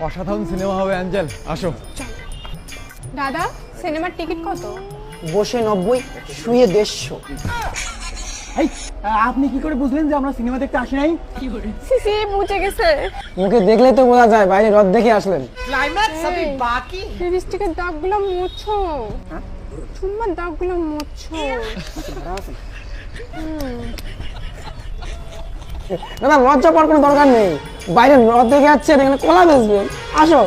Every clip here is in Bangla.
অসাধারণ সিনেমা হবে অ্যাঞ্জেল, আসো। দাদা, সিনেমার টিকিট কত? বসে 90, শুয়ে 150। এই, আপনি কি করে বুঝলেন যে আমরা সিনেমা দেখতে আসি নাই? সিসি মুছে গেছে। মুখে দেখলে তো বোঝা যায়, বাইরে রদ দেখে আসলেন। ক্লাইম্যাক্স अभी बाकी। লিপস্টিকের দাগগুলো মুছো, চুম্মার দাগগুলো মুছো। দাদা লজ্জা পাওয়ার কোনো দরকার নেই, বাইরে রদ দেখে যাচ্ছেন, এখানে কলা বেচবেন, আসো।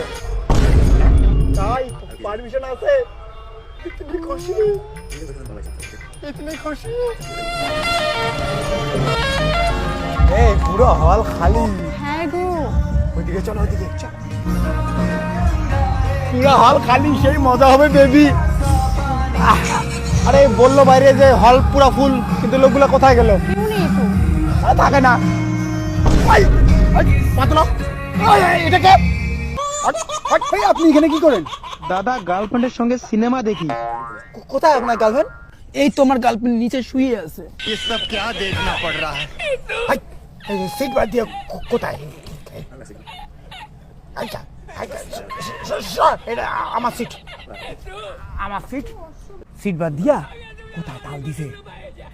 তাই পারমিশন আছে? ইতনি খুশি, ইতনি খুশি। এই পুরো হল খালি। হ্যাঁ গো, ওইদিকে চলো, ওইদিকে চল। পুরো হল খালি, সেই মজা হবে বেবি। আরে বললো বাইরে যে হল পুরো ফুল, কিন্তু লোকগুলো কোথায় গেল? কেউ নেই তো। থাকে না। পাতলা, এটা কে? ভাই আপনি এখানে কি করেন? দাদা গার্লফ্রেন্ডের সঙ্গে সিনেমা দেখি। কোথায় আপনার গার্লফ্রেন্ড? এই তোমার গার্লফ্রেন্ড নিচে শুয়ে আছে। ये सब क्या देखना पड़ रहा है? সিট বাদ দিয়ে কোথায়? আচ্ছা, এটা আমার সিট, আমার সিট। সিট বাদ দিয়া কোথায় তাল দিছে,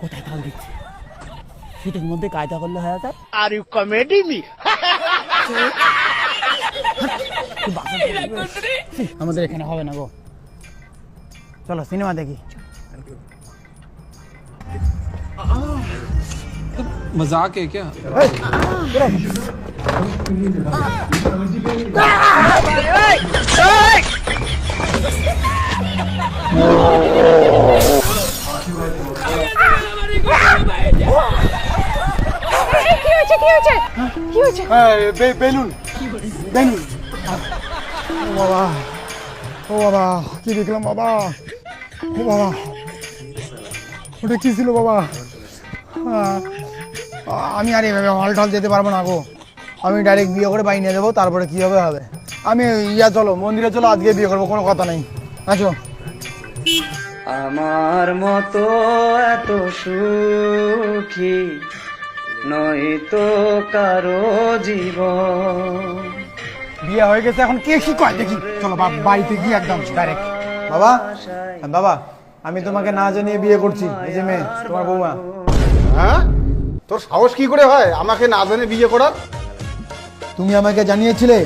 কোথায় তাল দিচ্ছে? সিটের মধ্যে কায়দা করলে হয়ে যায়। Are you comedy me? আমাদের এখানে হবে না গো, চলো সিনেমা দেখি। मजाक है क्या? কি হয়েছে, কি হয়েছে, কি হয়েছে? Balloon, balloon. ও বাবা, ও বাবা, কি দেখলাম বাবা, ও বাবা, ওটা কি ছিল বাবা? আমি আর এভাবে হল টল যেতে পারবো না গো, আমি ডাইরেক্ট বিয়ে করে বাই নিয়ে যাবো, তারপরে কি হবে হবে। আমি চলো মন্দিরে চলো, আজকে বিয়ে করবো, কোনো কথা নেই, আছো। আমার মতো এত সুখী নয় তো কারো জীবন। বিয়ে হয়ে গেছে, এখন কে কি কয় দেখি, চলো বাড়িতে গিয়ে একদম ডাইরেক্ট। বাবা, বাবা, আমি তোমাকে না জানিয়ে বিয়ে করছি, এই যে মেয়ে তোমার বৌমা। হ্যাঁ, তোর সাহস কি করে হয় আমাকে না জানে বিয়ে করার? তুমি আমাকে জানিয়েছিলে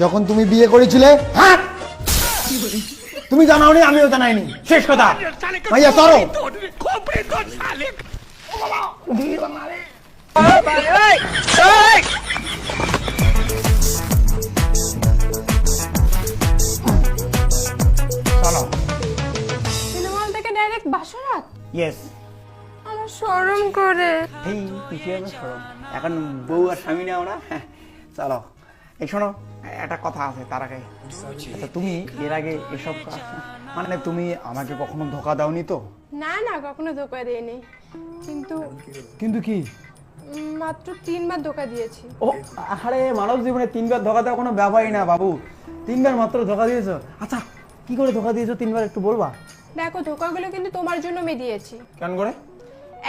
যখন তুমি বিয়ে করেছিলে? হ্যাঁ, তুমি জানাওনি, আমিও জানাইনি, শেষ কথা। ভাইয়া সরো। চলো। সিনেমা হল থেকে ডাইরেক্ট বাসরাত? ইয়েস। আমার শরম করে। এই কিসে সরম, এখন বউ আর স্বামী নাও না। চলো, এই শোনো, একটা কথা আছে তার আগে। আচ্ছা, তুমি এর আগে এসব মানে তুমি আমাকে কখনো ধোকা দাওনি তো? না না, কখনো ধোকা দিইনি, কিন্তু কিন্তু কি? মাত্র 3 বার ধোকা দিয়েছি। ও আরে, মানব জীবনে 3 বার ধোকা দেওয়া কোনো ব্যাপারই না বাবু, 3 বার মাত্র ধোকা দিয়েছো। আচ্ছা, কি করে ধোকা দিয়েছো 3 বার একটু বলবা? দেখো, ধোকাগুলো কিন্তু তোমার জন্য আমি দিয়েছি। কেন করে?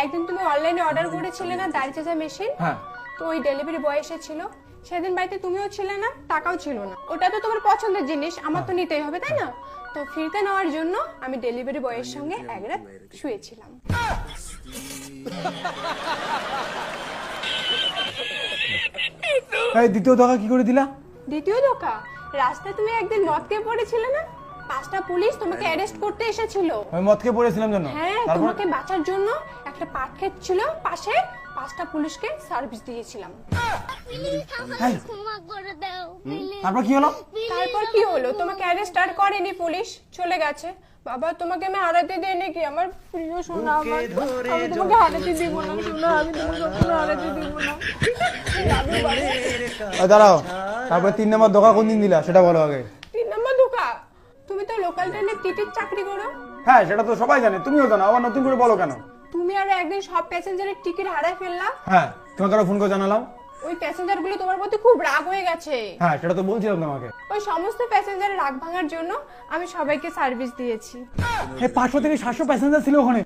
একদিন তুমি অনলাইনে অর্ডার করেছিলে না দাড়ি চাচা মেশিন, হ্যাঁ। তো ওই ডেলিভারি বয় এসেছিল, সেদিন বাড়িতে তুমিও ছিলে না, টাকাও ছিল না। ওটা তো তোমার পছন্দের জিনিস, আমার তো নিতেই হবে, তাই না? তো ফিরতে নেওয়ার জন্য আমি ডেলিভারি বয়ের সঙ্গে এক রাত শুয়েছিলাম। এই দ্বিতীয় ধোকা কি করে দিলা? দ্বিতীয় ধোকা, রাস্তায় তুমি একদিন মদ খেয়ে পড়েছিলে না, 5টা পুলিশ তোমাকে অ্যারেস্ট করতে এসেছিল। আমি মদ খেয়ে পড়েছিলাম জন্য? হ্যাঁ, তারপর? তোমাকে বাঁচার জন্য একটা পাট ক্ষেত ছিল পাশে, 5টা পুলিশকে সার্ভিস দিয়েছিলাম। এই, তারপর কি হলো? তারপর কি হলো, তোমাকে অ্যারেস্ট আর করেনি পুলিশ, চলে গেছে। বাবা, তোমাকে আমি হারাতে দেই নাকি, আমার প্রিয় সোনা আমার, আমি তোমাকে হারাতে দিব না সোনা, আমি তোমাকে কখনো হারাতে দিব না। দাঁড়াও, তারপর 3 নম্বর ধোকা কোন দিন দিলা সেটা বলো আগে। 3 নম্বর ধোকা, তুমি তো লোকাল ট্রেনে টিটির চাকরি করো। হ্যাঁ, সেটা তো সবাই জানে, তুমিও জানো, আবার নতুন করে বলো কেন? তুমি আরো একদিন সব প্যাসেঞ্জারের টিকিট হারায় ফেললা। হ্যাঁ, তোমাকে ফোন করে জানালাম। ওই প্যাসেঞ্জার গুলো তোমার প্রতি খুব রাগ হয়ে গেছে। হ্যাঁ, সেটা তো বলছিলাম তোমাকে। ওই সমস্ত প্যাসেঞ্জারের রাগ ভাঙার জন্য আমি সবাইকে সার্ভিস দিয়েছি। 500 থেকে 700 প্যাসেঞ্জার ছিল ওখানে।